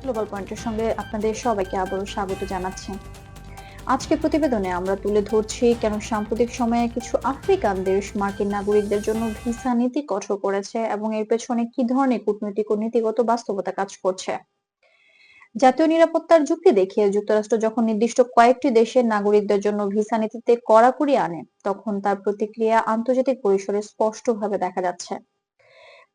Global পয়েন্টের সঙ্গে আপনাদের সবাইকে আবারও স্বাগত জানাচ্ছি। আজকে প্রতিবেদনে আমরা তুলে ধরছি কেন সাম্প্রতিক সময়ে কিছু আফ্রিকান দেশ মার্কিন নাগরিকদের জন্য ভিসা নীতি কঠোর করেছে এবং এর পেছনে কি ধরনের কূটনৈতিক ও নীতিগত বাস্তবতা কাজ করছে। জাতীয় নিরাপত্তার যুক্তি দেখিয়ে যুক্তরাষ্ট্র যখন নির্দিষ্ট কয়েকটি দেশের নাগরিকদের জন্য ভিসা নীতিতে কড়াকড়ি আনে, তখন তার প্রতিক্রিয়া আন্তর্জাতিক পরিসরে স্পষ্টভাবে দেখা যাচ্ছে।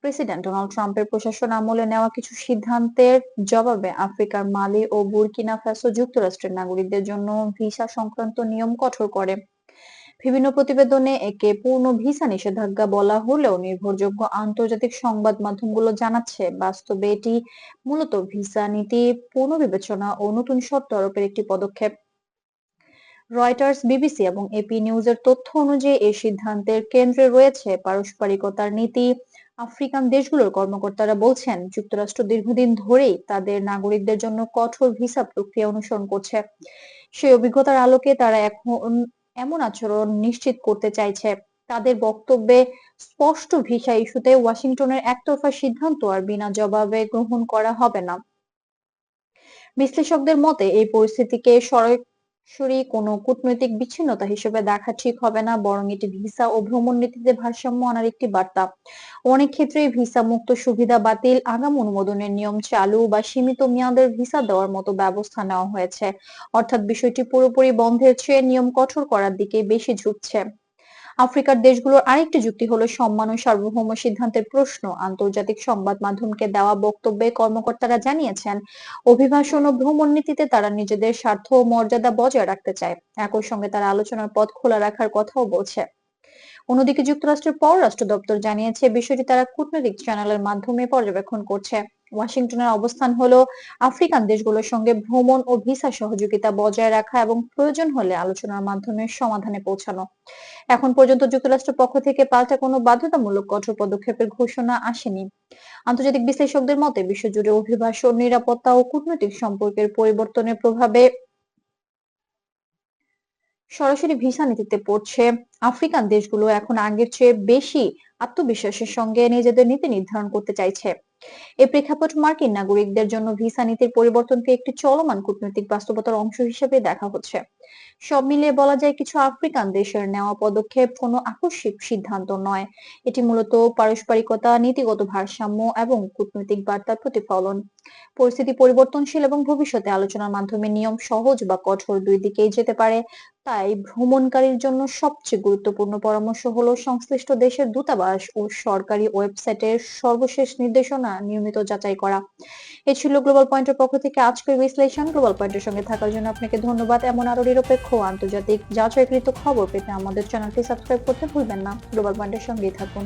প্রেসিডেন্ট ডোনাল্ড ট্রাম্পের প্রশাসন আমলে নেওয়া কিছু সিদ্ধান্তের জবাবে আফ্রিকার মালি ও বুর্কিনা ফাসো যুক্তরাষ্ট্রের নাগরিকদের জন্য ভিসা সংক্রান্ত নিয়ম কঠোর করে। বিভিন্ন প্রতিবেদনে একে পূর্ণ ভিসা নিষেধাজ্ঞা বলা হলেও নির্ভরযোগ্য আন্তর্জাতিক সংবাদ মাধ্যমগুলো জানাচ্ছে বাস্তবে এটি মূলত ভিসা নীতি পুনর্বিবেচনা ও নতুন শর্ত আরোপের একটি পদক্ষেপ। রয়টার্স, বিবিসি এবং এপি নিউজের তথ্য অনুযায়ী এই সিদ্ধান্তের কেন্দ্রে রয়েছে পারস্পরিকতার নীতি। আফ্রিকান দেশগুলোর কর্মকর্তারা বলছেন, যুক্তরাষ্ট্র দীর্ঘদিন ধরেই তাদের নাগরিকদের জন্য কঠোর ভিসা প্রক্রিয়া অনুসরণ করছে। সেই অভিজ্ঞতার আলোকে তারা এখন এমন আচরণ নিশ্চিত করতে চাইছে। তাদের বক্তব্যে স্পষ্ট ভিসা ইস্যুতে ওয়াশিংটনের একতরফা সিদ্ধান্ত আর বিনা জবাবে গ্রহণ করা হবে না। বিশ্লেষকদের মতে এই পরিস্থিতিকে সরাসরি কোনো কূটনৈতিক বিচ্ছিন্নতা হিসেবে দেখা ঠিক হবে না, বরং এটি ভিসা ও ভ্রমণ নীতিতে ভারসাম্য আনার একটি বার্তা। অনেক ক্ষেত্রেই ভিসা মুক্ত সুবিধা বাতিল, আগাম অনুমোদনের নিয়ম চালু বা সীমিত মেয়াদের ভিসা দেওয়ার মতো ব্যবস্থা নেওয়া হয়েছে। অর্থাৎ বিষয়টি পুরোপুরি বন্ধের চেয়ে নিয়ম কঠোর করার দিকে বেশি ঝুঁকছে। আফ্রিকার দেশগুলোর আরেকটি যুক্তি হলো সম্মান ও সার্বভৌম সিদ্ধান্তের প্রশ্ন। আন্তর্জাতিক সংবাদ মাধ্যমকে দেওয়া বক্তব্যে কর্মকর্তারা জানিয়েছেন, অভিবাসন ও ভ্রমণ নীতিতে তারা নিজেদের স্বার্থ ও মর্যাদা বজায় রাখতে চায়। একই সঙ্গে তারা আলোচনার পথ খোলা রাখার কথাও বলছে। অন্যদিকে যুক্তরাষ্ট্রের পররাষ্ট্র দপ্তর জানিয়েছে, বিষয়টি তারা কূটনৈতিক চ্যানেলের মাধ্যমে পর্যবেক্ষণ করছে। ওয়াশিংটনের অবস্থান হলো আফ্রিকান দেশগুলোর সঙ্গে ভ্রমণ ও ভিসা সহযোগিতা বজায় রাখা এবং প্রয়োজন হলে আলোচনার মাধ্যমে সমাধানে পৌঁছানো। এখন পর্যন্ত যুক্তরাষ্ট্রের পক্ষ থেকে পাল্টা কোনো বাধ্যতামূলক কঠোর পদক্ষেপের ঘোষণা আসেনি। আন্তর্জাতিক বিশ্লেষকদের মতে, বিশ্বজুড়ে অভিবাসন, নিরাপত্তা ও কূটনৈতিক সম্পর্কের পরিবর্তনের প্রভাবে সরাসরি ভিসা নীতিতে পড়ছে। আফ্রিকান দেশগুলো এখন আগের চেয়ে বেশি আত্মবিশ্বাসের সঙ্গে নিজেদের নীতি নির্ধারণ করতে চাইছে। এই প্রেক্ষাপট মার্কিন নাগরিকদের জন্য ভিসা নীতির পরিবর্তনকে একটি চলমান কূটনৈতিক বাস্তবতার অংশ হিসেবে দেখা হচ্ছে। সব মিলিয়ে বলা যায়, কিছু আফ্রিকান দেশের নেওয়া পদক্ষেপ কোনো আকস্মিক সিদ্ধান্ত নয়। এটি মূলত পারস্পরিকতা, নীতিগত ভারসাম্য এবং কূটনৈতিক বার্তার প্রতিফলন। পরিস্থিতি পরিবর্তনশীল এবং ভবিষ্যতে আলোচনার মাধ্যমে নিয়ম সহজ বা কঠোর দুই দিকেই যেতে পারে। তাই ভ্রমণকারীর জন্য সবচেয়ে গুরুত্বপূর্ণ পরামর্শ হলো সংশ্লিষ্ট দেশের দূতাবাস ও সরকারি ওয়েবসাইটের সর্বশেষ নির্দেশনা নিয়মিত যাচাই করা। এ ছিল গ্লোবাল পয়েন্টের পক্ষ থেকে আজকের বিশ্লেষণ। গ্লোবাল পয়েন্টের সঙ্গে থাকার জন্য আপনাকে ধন্যবাদ। এমন আরো নিরপেক্ষ আন্তর্জাতিক যাচাইকৃত খবর পেতে আমাদের চ্যানেলটি সাবস্ক্রাইব করতে ভুলবেন না। গ্লোবাল পয়েন্টের সঙ্গেই থাকুন।